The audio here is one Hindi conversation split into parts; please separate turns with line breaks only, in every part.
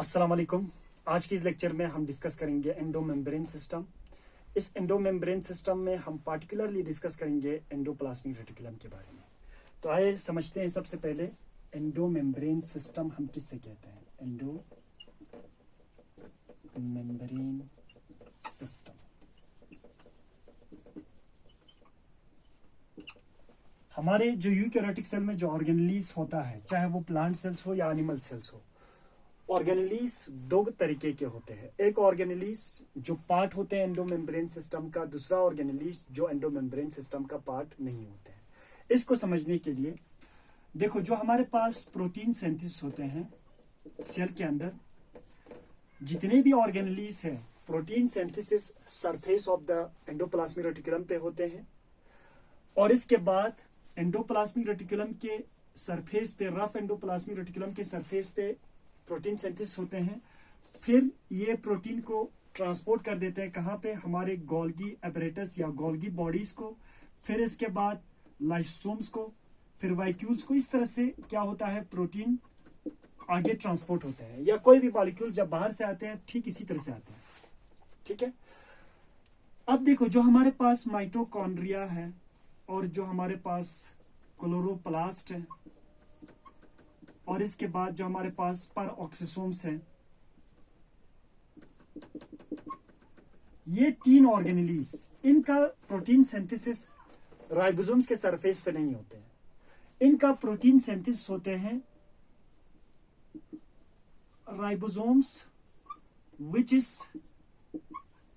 अस्सलाम वालेकुम। आज की इस लेक्चर में हम डिस्कस करेंगे एंडोमेम्ब्रेन सिस्टम। इस एंडोमेम्ब्रेन सिस्टम में हम पार्टिकुलरली डिस्कस करेंगे एंडोप्लाज्मिक रेटिकुलम के बारे में। तो आइए समझते हैं सबसे पहले एंडोमेम्ब्रेन सिस्टम हम किससे कहते हैं। एंडोमेम्ब्रेन सिस्टम हमारे जो यूकैरियोटिक सेल में जो ऑर्गेनेलीज होता है, चाहे वो प्लांट सेल्स हो या एनिमल सेल्स हो, ऑर्गेनेलीज दो तरीके के होते हैं। एक ऑर्गेनेलीज जो पार्ट होते हैं एंडोमेम्ब्रेन सिस्टम का, दूसरा ऑर्गेनेलीज जो एंडोमेम्ब्रेन सिस्टम का पार्ट नहीं होते हैं। इसको समझने के लिए देखो, जो हमारे पास प्रोटीन सिंथेसिस होते हैं सेल के अंदर, जितने भी ऑर्गेनेलीज हैं, protein synthesis surface of the endoplasmic reticulum पे होते हैं और इसके बाद एंडोप्लाज्मिक रेटिकुलम के सरफेस पे, रफ एंडोप्लाज्मिक रेटिकुलम के सरफेस पे प्रोटीन सिंथेसिस होते हैं। फिर ये प्रोटीन को ट्रांसपोर्ट कर देते हैं कहाँ पे, हमारे गोल्गी एपरेटस या गोल्गी बॉडीज को, फिर इसके बाद लाइसोसोम्स को, फिर वाइक्यूल्स को। इस तरह से क्या होता है, प्रोटीन आगे ट्रांसपोर्ट होता है, या कोई भी मॉलिक्यूल जब बाहर से आते हैं ठीक इसी तरह से आते हैं। ठीक है, अब देखो, जो हमारे पास माइटोकॉन्ड्रिया है और जो हमारे पास क्लोरोप्लास्ट है और इसके बाद जो हमारे पास परऑक्सीसोम्स है, ये तीन ऑर्गेनेलीज, इनका प्रोटीन सिंथेसिस राइबोसोम्स के सरफेस पे नहीं होते हैं। इनका प्रोटीन सिंथेसिस होते हैं ribosomes which is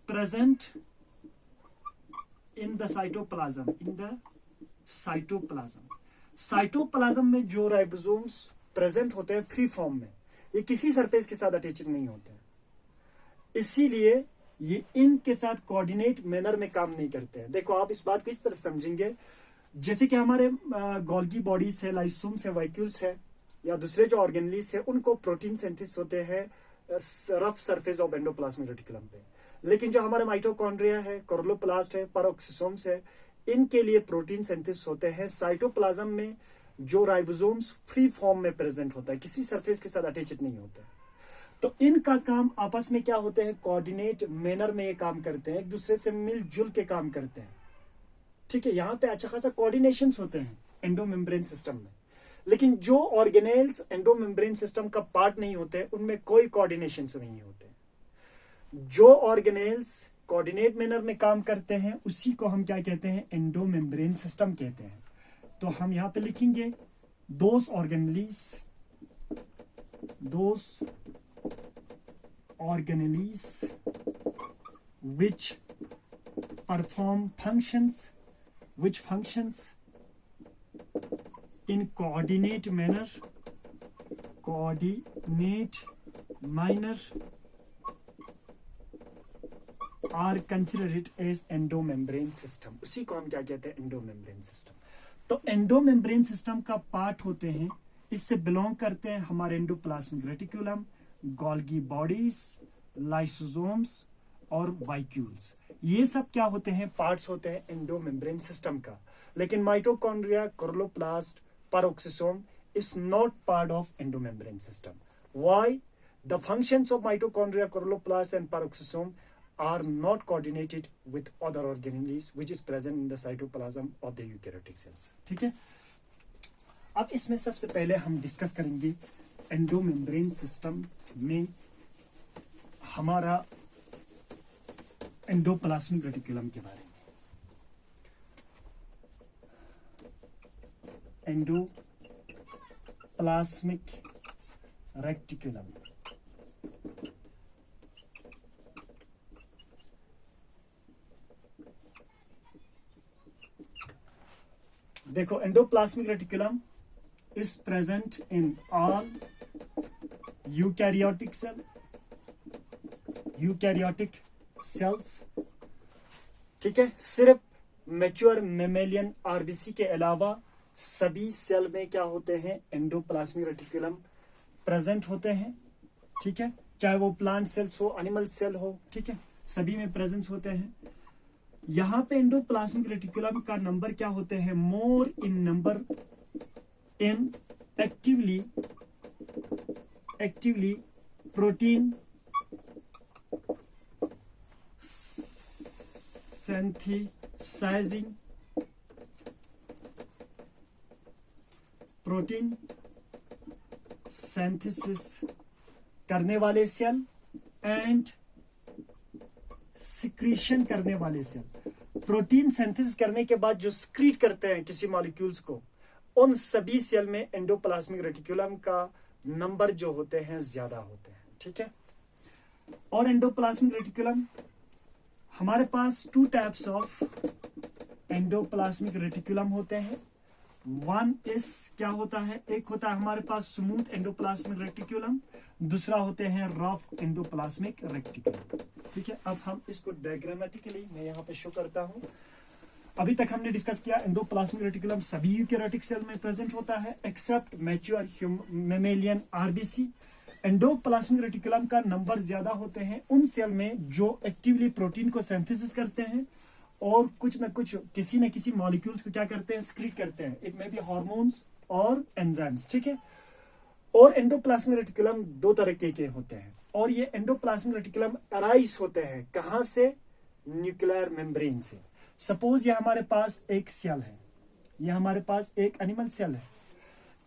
present in the cytoplasm. Cytoplasm में जो राइबोसोम्स प्रेजेंट होते हैं फ्री फॉर्म में, ये किसी सरफेस के साथ अटैच नहीं होते हैं, इसीलिए ये इनके साथ कोऑर्डिनेट मैनर में काम नहीं करते हैं। देखो, आप इस बात को इस तरह समझेंगे जैसे कि हमारे गोल्गी बॉडीज है, लाइसोसोम्स है, वाइक्यूल्स है या दूसरे जो ऑर्गेनेलीज है, उनको प्रोटीन सिंथेसिस होते हैं rough surface of endoplasmic reticulum पे। लेकिन जो हमारे माइटोकॉन्ड्रिया है, क्लोरोप्लास्ट है, परऑक्सीसोम्स है, इनके लिए प्रोटीन सिंथेसिस होते हैं साइटोप्लाज्म में, जो राइबोसोम्स फ्री फॉर्म में प्रेजेंट होता है, किसी सरफेस के साथ अटैच्ड नहीं होता है। तो इनका काम आपस में क्या होते हैं, कोऑर्डिनेट मैनर में ये काम करते हैं, एक दूसरे से मिलजुल के काम करते हैं। ठीक है, यहाँ पे अच्छा खासा कोऑर्डिनेशन होते हैं एंडोमेम्ब्रेन सिस्टम में। लेकिन जो ऑर्गेनेल्स एंडोमेम्ब्रेन सिस्टम का पार्ट नहीं होते, उनमें कोई कोऑर्डिनेशन नहीं होते। जो ऑर्गेनेल्स कोऑर्डिनेट मैनर में काम करते हैं उसी को हम क्या कहते हैं, एंडोमेम्ब्रेन सिस्टम कहते हैं। तो हम यहां पे लिखेंगे दोस organelles which perform functions in coordinate manner are considered as endomembrane system। उसी को हम क्या कहते हैं, एंडोमेम्ब्रेन सिस्टम। तो एंडोमेम्ब्रेन सिस्टम का पार्ट होते हैं, इससे बिलोंग करते हैं हमारे endoplasmic reticulum, Golgi bodies, lysosomes और वाइक्यूल्स। ये सब क्या होते हैं, पार्ट्स होते हैं एंडोमेम्ब्रेन सिस्टम का। लेकिन mitochondria, chloroplast, peroxisome is not part of endomembrane system. Why? The functions of mitochondria, chloroplast and peroxisome are not coordinated with other organelles which is present in the cytoplasm of the eukaryotic cells। ठीक है, अब इसमें सबसे पहले हम डिस्कस करेंगे एंडोमेम्ब्रेन सिस्टम में हमारा एंडोप्लाज्मिक रेटिकुलम के बारे में। एंडोप्लाज्मिक रेटिकुलम देखो, endoplasmic reticulum is present in all eukaryotic cells. ठीक है, सिर्फ मैच्योर मेमेलियन आरबीसी के अलावा सभी सेल में क्या होते हैं, एंडोप्लाज्मिक रेटिकुलम प्रेजेंट होते हैं। ठीक है, चाहे वो प्लांट सेल्स हो, एनिमल सेल हो, ठीक है, सभी में प्रेजेंस होते हैं। यहां पे एंडोप्लाज्मिक रेटिकुलम का नंबर क्या होते हैं, more in number in actively protein synthesizing, protein synthesis करने वाले सेल एंड सिक्रीशन करने वाले सेल। प्रोटीन सिंथेसिस करने के बाद जो सिक्रीट करते हैं किसी मॉलिक्यूल्स को, उन सभी सेल में एंडोप्लाज्मिक रेटिकुलम का नंबर जो होते हैं ज्यादा होते हैं, ठीक है। और एंडोप्लाज्मिक रेटिकुलम हमारे पास 2 टाइप्स ऑफ एंडोप्लाज्मिक रेटिकुलम होते हैं। वन इज क्या होता है, एक होता है हमारे पास स्मूथ एंडोप्लाज्मिक रेटिकुलम, दूसरा होते हैं रफ एंडोप्लाज्मिक रेटिकुलम, ठीक है। अब हम इसको डायग्रामेटिकली मैं यहाँ पे शो करता हूँ। अभी तक हमने डिस्कस किया एंडोप्लाज्मिक रेटिकुलम सभी यूकेरियोटिक सेल में प्रेजेंट होता है except mature mammalian RBC. Endoplasmic reticulum का नंबर ज्यादा होते हैं उन सेल में जो एक्टिवली प्रोटीन को सिंथेसिस करते हैं और कुछ न कुछ किसी न किसी मॉलिक्यूल्स को क्या करते हैं, सिक्रीट करते हैं। इट मे बी हार्मोन्स और एंजाइम्स, ठीक है। और एंडोप्लाज्मिक रेटिकुलम 2 तरीके के होते हैं और ये एंडोप्लाज्मिक रेटिकुलम अराइज होते हैं कहां से, न्यूक्लियर मेम्ब्रेन से। सपोज ये हमारे पास एक सेल है, ये हमारे पास एक एनिमल सेल है,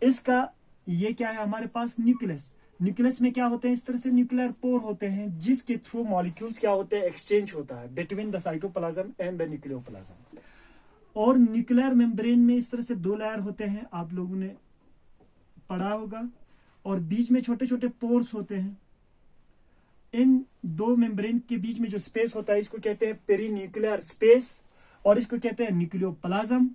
इसका ये क्या है हमारे पास न्यूक्लियस। न्यूक्लियस में क्या होते हैं, इस तरह से न्यूक्लियर पोर होते हैं जिसके थ्रू मॉलिक्यूल्स क्या होते हैं, एक्सचेंज होता है between the cytoplasm and the nucleoplasm. और न्यूक्लियर मेम्ब्रेन में इस तरह से 2 लेयर होते हैं, आप लोगों ने पढ़ा होगा, और बीच में छोटे छोटे पोर्स होते हैं। इन 2 मेम्ब्रेन के बीच में जो स्पेस होता है इसको कहते हैं पेरीन्यूक्लियर स्पेस और इसको कहते हैं न्यूक्लियोप्लाज्म।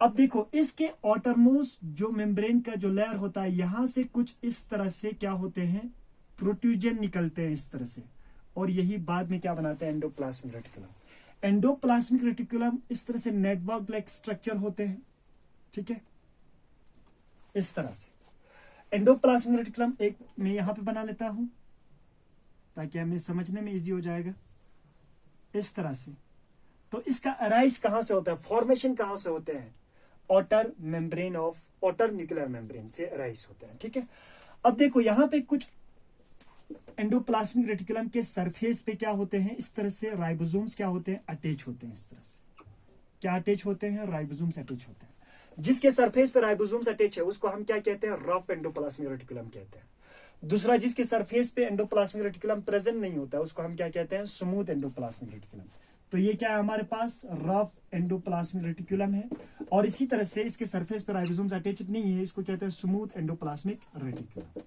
अब देखो इसके आउटरमोस्ट जो मेम्ब्रेन का जो लेयर होता है यहां से कुछ इस तरह से क्या होते हैं, प्रोट्रूजन निकलते हैं इस तरह से, और यही बाद में क्या बनाते हैं, एंडोप्लाज्मिक रेटिकुलम। एंडोप्लाज्मिक रेटिकुलम इस तरह से नेटवर्क लाइक स्ट्रक्चर होते हैं, ठीक है, इस तरह से। एंडोप्लाज्मिक रेटिकुलम एक मैं यहां पे बना लेता हूं ताकि हमें समझने में इजी हो जाएगा, इस तरह से। तो इसका अराइज कहां से होता है, फॉर्मेशन कहां से होते हैं, outer membrane of outer nuclear membrane से अराइज होते हैं, ठीक है। अब देखो यहां पे कुछ एंडोप्लाज्मिक रेटिकुलम के सरफेस पे क्या होते हैं, इस तरह से राइबोसोम्स क्या होते हैं, अटैच होते हैं। इस तरह से क्या अटैच होते हैं, राइबोसोम्स अटैच होते हैं। जिसके सरफेस पे राइबोसोम्स अटैच है उसको हम क्या कहते हैं, रफ एंडोप्लाज्मिक रेटिकुलम कहते हैं। दूसरा जिसके सरफेस पे एंडोप्लाज्मिक रेटिकुलम प्रेजेंट नहीं होता है उसको हम क्या कहते हैं, स्मूथ एंडोप्लाज्मिक रेटिकुलम। तो ये क्या है हमारे पास, रफ एंडोप्लाज्मिक रेटिकुलम है। और इसी तरह से इसके सरफेस पर राइबोसोम्स अटैच्ड नहीं है, इसको कहते हैं स्मूथ एंडोप्लाज्मिक रेटिकुलम।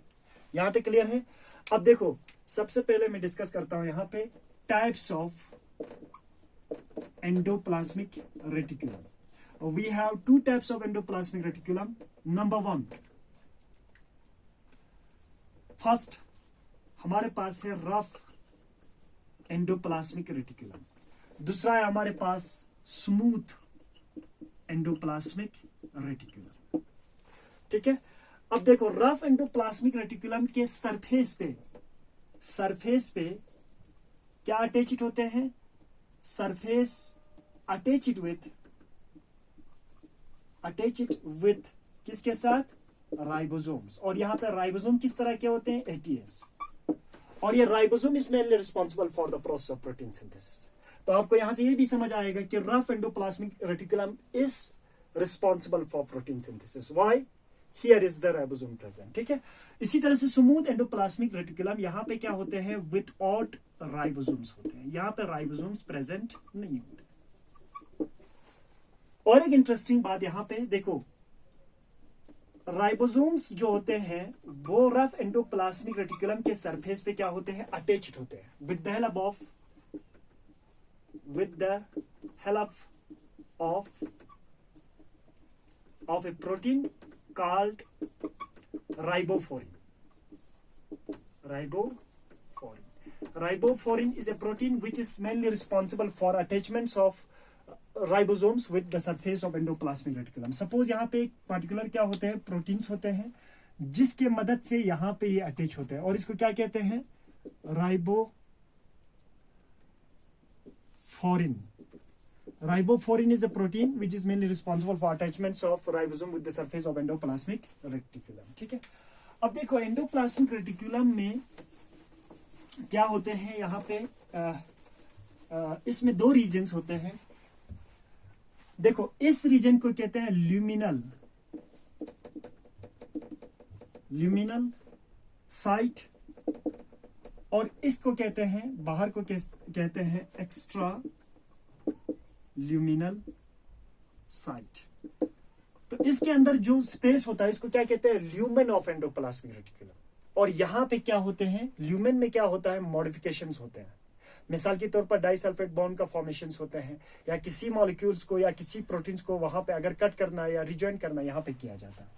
यहां तक क्लियर है। अब देखो सबसे पहले मैं डिस्कस करता हूं यहां पे types of endoplasmic reticulum. We have 2 types of endoplasmic reticulum. Number 1, first हमारे पास है रफ एंडोप्लाज्मिक रेटिकुलम, दूसरा है हमारे पास स्मूथ एंडोप्लाज्मिक रेटिकुलम, ठीक है। अब देखो रफ एंडोप्लाज्मिक रेटिकुलम के सरफेस पे क्या अटैच्ड होते हैं, सरफेस अटैच्ड विथ किसके साथ, राइबोसोम्स। और यहां पे राइबोसोम किस तरह के होते हैं, एटीएस। और ये ribosome is mainly responsible for the process of protein synthesis. तो आपको यहां से ये भी समझ आएगा कि rough endoplasmic reticulum is responsible for protein synthesis. Why, here is the ribosome present, ठीक है। इसी तरह से स्मूथ एंडोप्लाज्मिक रेटिकुलम यहां पे क्या होते हैं, विदाउट राइबोसोम्स होते हैं, यहां पे राइबोसोम्स प्रेजेंट नहीं होते। और एक इंटरेस्टिंग बात यहां पे देखो, राइबोसोम्स जो होते हैं वो रफ एंडोप्लाज्मिक रेटिकुलम के सरफेस पे क्या होते हैं, अटैच्ड होते हैं with the help of a protein called riboforin. Riboforin is a protein which is mainly responsible for attachments of ribosomes with the surface of endoplasmic reticulum. Suppose यहाँ पे एक particular क्या होते हैं, प्रोटीन्स होते हैं जिसके मदद से यहाँ पे ये अटैच होते हैं और इसको क्या कहते हैं, riboforin. Riboforin is a protein which is mainly responsible for attachments of ribosome with the surface of endoplasmic reticulum, ठीक है। अब देखो एंडोप्लाज्मिक रेटिकुलम में क्या होते हैं यहाँ पे इसमें दो रीजन्स होते हैं। देखो, इस रीजन को कहते हैं ल्यूमिनल साइट, और इसको कहते हैं, बाहर को कहते हैं एक्स्ट्रा ल्यूमिनल साइट। तो इसके अंदर जो स्पेस होता है इसको क्या कहते हैं, ल्यूमेन ऑफ एंडोप्लाज्मिक रेटिकुलम। और यहां पे क्या होते हैं, ल्यूमेन में क्या होता है, मॉडिफिकेशंस होते हैं। मिसाल के तौर पर डाइसल्फाइड बॉन्ड का फॉर्मेशंस होते हैं, या किसी मॉलिक्यूल्स को या किसी प्रोटीन्स को वहां पे अगर कट करना है या रिजॉइन करना है, यहां पे किया जाता है।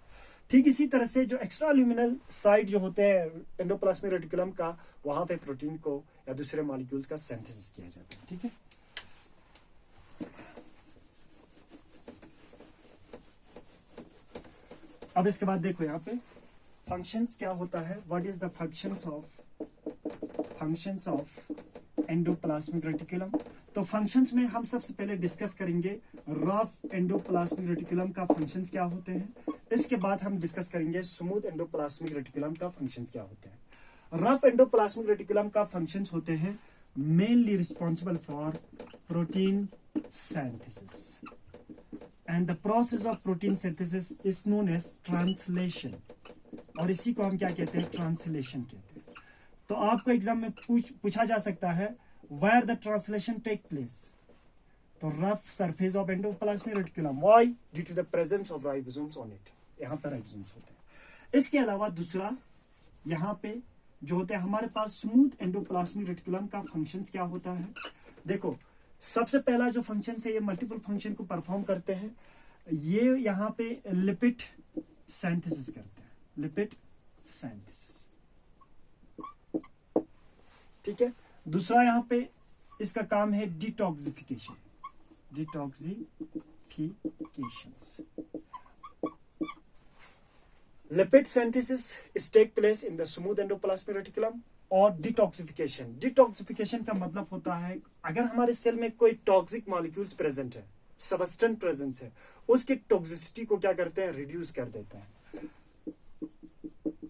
ठीक इसी तरह से जो एक्स्ट्रा ल्यूमिनल साइट जो होते हैं एंडोप्लाज्मिक रेटिकुलम का, वहां पे प्रोटीन को या दूसरे मॉलिक्यूल्स का सिंथेसिस किया जाता है। ठीक है, अब इसके बाद देखो यहाँ पे फंक्शंस क्या होता है, what is the functions of endoplasmic reticulum. तो फंक्शंस में हम सबसे पहले डिस्कस करेंगे रफ एंडोप्लाज्मिक रेटिकुलम का फंक्शंस क्या होते हैं। इसके बाद हम डिस्कस करेंगे स्मूथ एंडोप्लाज्मिक रेटिकुलम का फंक्शंस क्या होते हैं। रफ एंडोप्लाज्मिक रेटिकुलम का फंक्शंस होते हैं mainly responsible for protein synthesis, and the process of protein synthesis is known as translation, और इसी को हम क्या कहते हैं, ट्रांसलेशन कहते हैं। तो आपको एग्जाम में पूछा जा सकता है where the translation take place. तो rough surface of endoplasmic reticulum, why, due to the presence of ribosomes on it, यहाँ पर राइबोसोम्स होते हैं। इसके अलावा दूसरा यहाँ पे जो होते हैं हमारे पास स्मूथ एंडोप्लाज्मिक रेटिकुलम का फंक्शंस क्या होता है। देखो, सबसे पहला जो फंक्शन है, ये मल्टीपल फंक्शन को परफॉर्म करते हैं। ये यहाँ पे लिपिड सिंथेसिस करते हैं, लिपिड सिंथेसिस। ठीक है, दूसरा यहाँ पे इसका काम है detoxification. Lipid synthesis is take place in the smooth endoplasmic reticulum. और डिटॉक्सिफिकेशन का मतलब होता है अगर हमारे सेल में कोई टॉक्सिक मॉलिक्यूल्स प्रेजेंट है, सबस्टेंस प्रेजेंस है, उसकी टॉक्सिसिटी को क्या करते हैं, रिड्यूस कर देते हैं।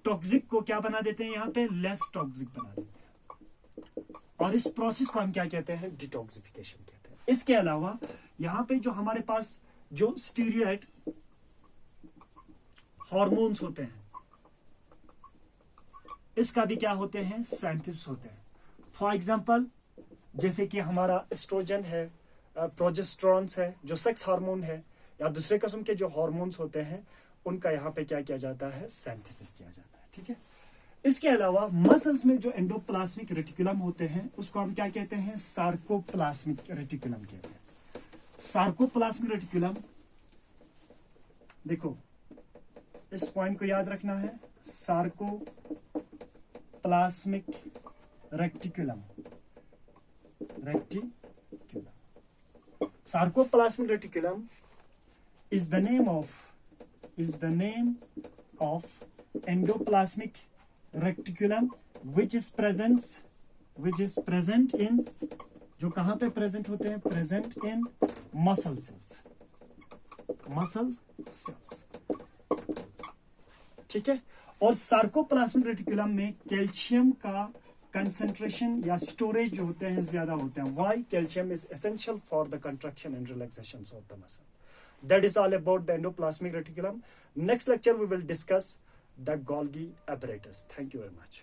टॉक्सिक को क्या बना देते हैं, यहाँ पे लेस टॉक्सिक बना देते हैं, और इस प्रोसेस को हम क्या कहते हैं, डिटॉक्सिफिकेशन कहते हैं। इसके अलावा यहाँ पे जो हमारे पास जो स्टीरॉयड हार्मोन्स होते हैं, इसका भी क्या होते हैं, सिंथेसिस होते हैं। फॉर एग्जांपल, जैसे कि हमारा एस्ट्रोजन है, प्रोजेस्टेरॉन्स है, जो सेक्स हार्मोन है, या दूसरे किस्म के जो हार्मोन्स होते हैं, उनका यहाँ पे क्या किया जाता है, सिंथेसिस किया जाता है। ठीक है, इसके अलावा मसल्स में जो एंडोप्लाज्मिक रेटिकुलम होते हैं, उसको हम क्या कहते हैं, सार्कोप्लाज्मिक रेटिकुलम कहते हैं। सार्कोप्लाज्मिक रेटिकुलम, देखो इस पॉइंट को याद रखना है, sarcoplasmic reticulum. Sarcoplasmic reticulum is the name of endoplasmic reticulum which is present in, जो कहां पे प्रेजेंट होते हैं, प्रेजेंट इन मसल सेल्स। ठीक है, और सार्कोप्लाज्मिक रेटिकुलम में कैल्शियम का कंसंट्रेशन या स्टोरेज जो होते हैं ज्यादा होते हैं। Why? Calcium is essential for the construction and relaxation of the muscle. That is all about the endoplasmic reticulum. Next lecture we will discuss the Golgi apparatus. Thank you very much.